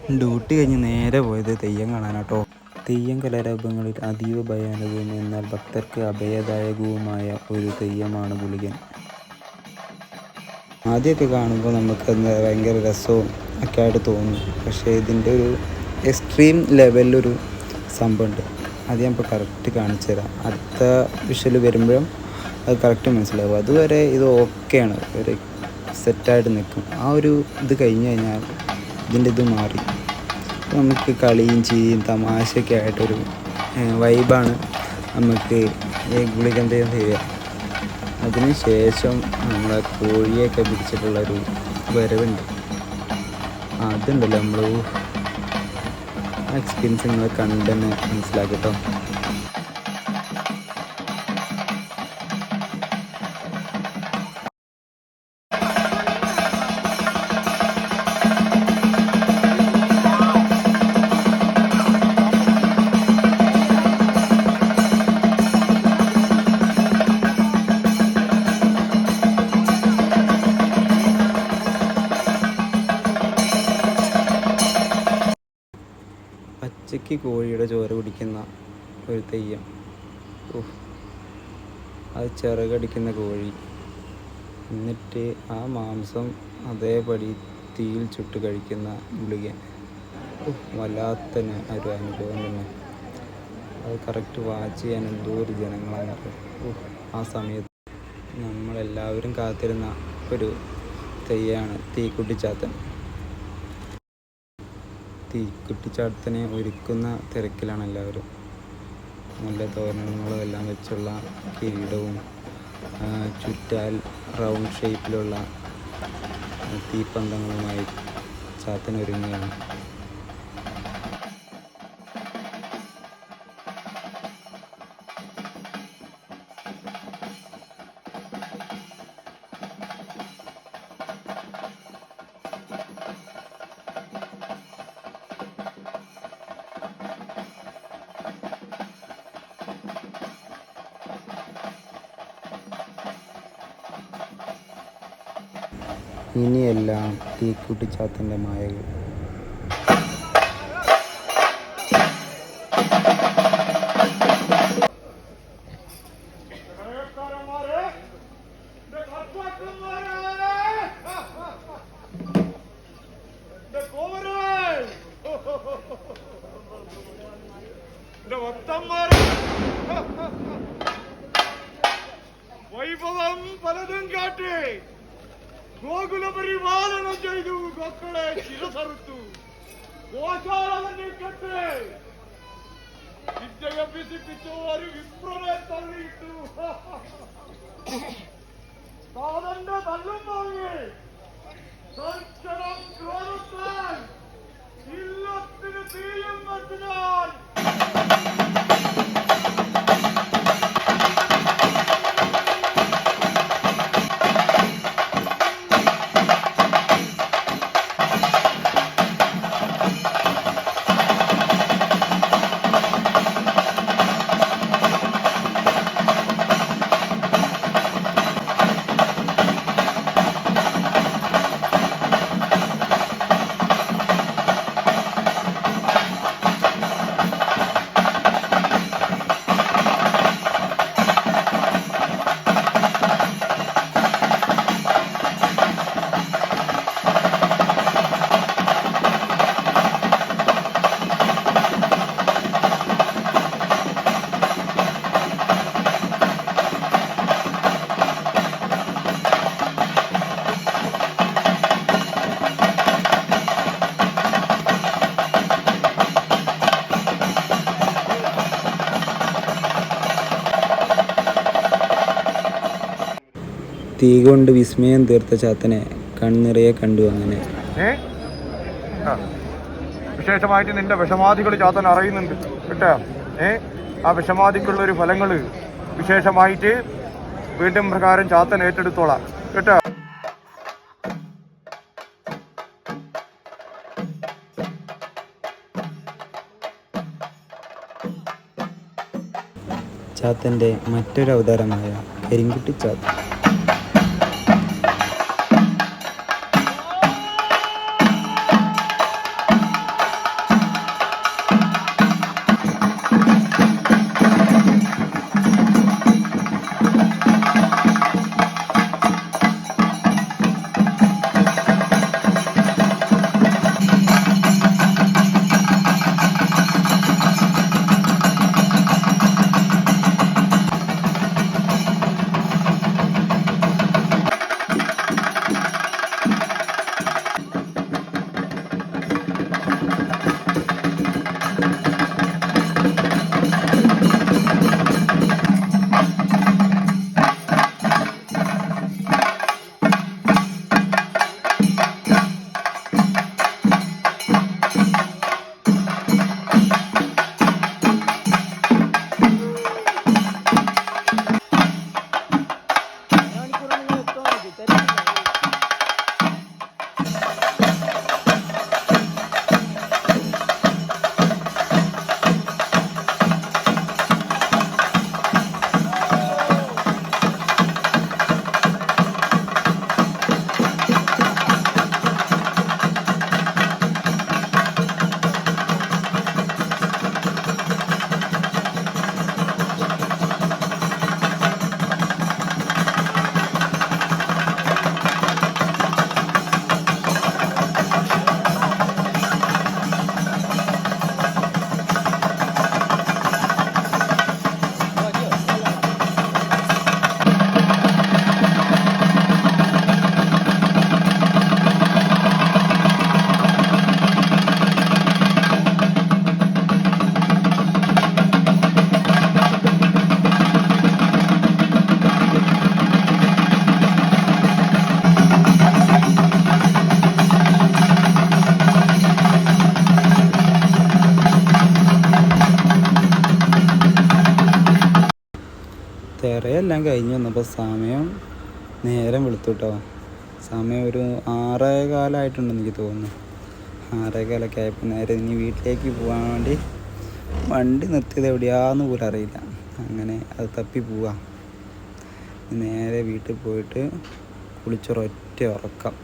Duty കഴിഞ്ഞ് നേരെ പോയത് തെയ്യം കാണാനാട്ടോ. തെയ്യം കലാരൂപങ്ങളിൽ അതീവ ഭയാനകവും എന്നാൽ ഭക്തർക്ക് അഭയദായകവുമായ ഒരു തെയ്യമാണ് ഗുളികൻ. ആദ്യമൊക്കെ കാണുമ്പോൾ നമുക്ക് ഭയങ്കര രസവും ഒക്കെ ആയിട്ട് തോന്നും. പക്ഷേ ഇതിൻ്റെ ഒരു എക്സ്ട്രീം ലെവലിലൊരു സംഭവമുണ്ട്. അത് ഞാൻ ഇപ്പോൾ കറക്റ്റ് കാണിച്ചു തരാം. അടുത്ത വിഷ്വൽ വരുമ്പോഴും അത് കറക്റ്റ് മനസ്സിലാവും. അതുവരെ ഇത് ഓക്കെയാണ്, ഒരു സെറ്റായിട്ട് നിൽക്കും. ആ ഒരു ഇത് കഴിഞ്ഞ് കഴിഞ്ഞാൽ ഇതിൻ്റെ ഇത് മാറി നമുക്ക് കളിയും ചിരിയും തമാശയൊക്കെ ആയിട്ടൊരു വൈബാണ് നമുക്ക് ഈ ഗുളികൻ തെയ്യം ചെയ്യുക. അതിന് ശേഷം നമ്മളെ കോഴിയൊക്കെ പിടിച്ചിട്ടുള്ളൊരു വരവുണ്ട്. അതുണ്ടല്ലോ നമ്മൾ എക്സ്പീരിയൻസ് നിങ്ങൾ കണ്ടെന്ന് മനസ്സിലാക്കട്ടോ. പച്ചയ്ക്ക് കോഴിയുടെ ചോര കുടിക്കുന്ന ഒരു തെയ്യം. അത് ചിറകടിക്കുന്ന കോഴി, എന്നിട്ട് ആ മാംസം അതേപടി തീയിൽ ചുട്ട് കഴിക്കുന്ന ഗുളികൻ. വല്ലാത്ത ഒരു അനുഭവം തന്നെ. അത് കറക്റ്റ് വാച്ച് ചെയ്യാൻ എന്തോ ഒരു ജനങ്ങളാണ്. ആ സമയത്ത് നമ്മളെല്ലാവരും കാത്തിരുന്ന ഒരു തെയ്യമാണ് തീക്കുട്ടിച്ചാത്തൻ. തീക്കുട്ടിച്ചാത്തനെ ഒരുക്കുന്ന തിരക്കിലാണ് എല്ലാവരും. നല്ല തോരണങ്ങളും എല്ലാം വെച്ചുള്ള കിരീടവും ചുറ്റാൽ റൗണ്ട് ഷേപ്പിലുള്ള തീപ്പന്തങ്ങളുമായി ചാത്തൻ ഒരുങ്ങുകയാണ്. ഇനിയെല്ലാം തീക്കുട്ടിച്ചാത്തൻ്റെ മായകൾ. വൈഭവം പലതും കാട്ടി ഗോകുല പരിപാലനം ചെയ്തു. മക്കളെ ശിരസറുത്തു. ഗോശാലനെ കെട്ട് വിദ്യ അഭ്യസിപ്പിച്ചു. ഒരു വിപ്രനെ തള്ളിയിട്ടു. സാധന്റെ തല്ലും വാങ്ങി തൽക്ഷണം ക്രോധത്താൽ ഇല്ലത്തിന് തീയും വെച്ചാൽ തീ കൊണ്ട് വിസ്മയം തീർത്ത ചാത്തനെ കണ്ണിറയെ കണ്ടു. അങ്ങനെ വിശേഷമായിട്ട് നിന്റെ വിഷമാദികൾ ചാത്തൻ അറിയുന്നുണ്ട് കേട്ടോ. ആ വിഷമാദിക്കുള്ളൊരു ഫലങ്ങള് വിശേഷമായിട്ട് വീണ്ടും പ്രകാരം ചാത്തൻ ഏറ്റെടുത്തോളാം കേട്ടോ. ചാത്തൻ്റെ മറ്റൊരു അവതാരമായ കരിങ്കുട്ടി ചാത്തൻ. തിരയെല്ലാം കഴിഞ്ഞ് വന്നപ്പോൾ സമയം നേരം വെളുത്തു കേട്ടോ. സമയം ഒരു 6:15 എനിക്ക് തോന്നുന്നു. 6:15 ആയപ്പോൾ നേരെ ഇനി വീട്ടിലേക്ക് പോകാൻ വേണ്ടി വണ്ടി നിർത്തിയത് എവിടെയാന്ന് പോലും അറിയില്ല. അങ്ങനെ അത് തപ്പി പോവാം. നേരെ വീട്ടിൽ പോയിട്ട് കുളിച്ചൊരൊറ്റ ഉറക്കം.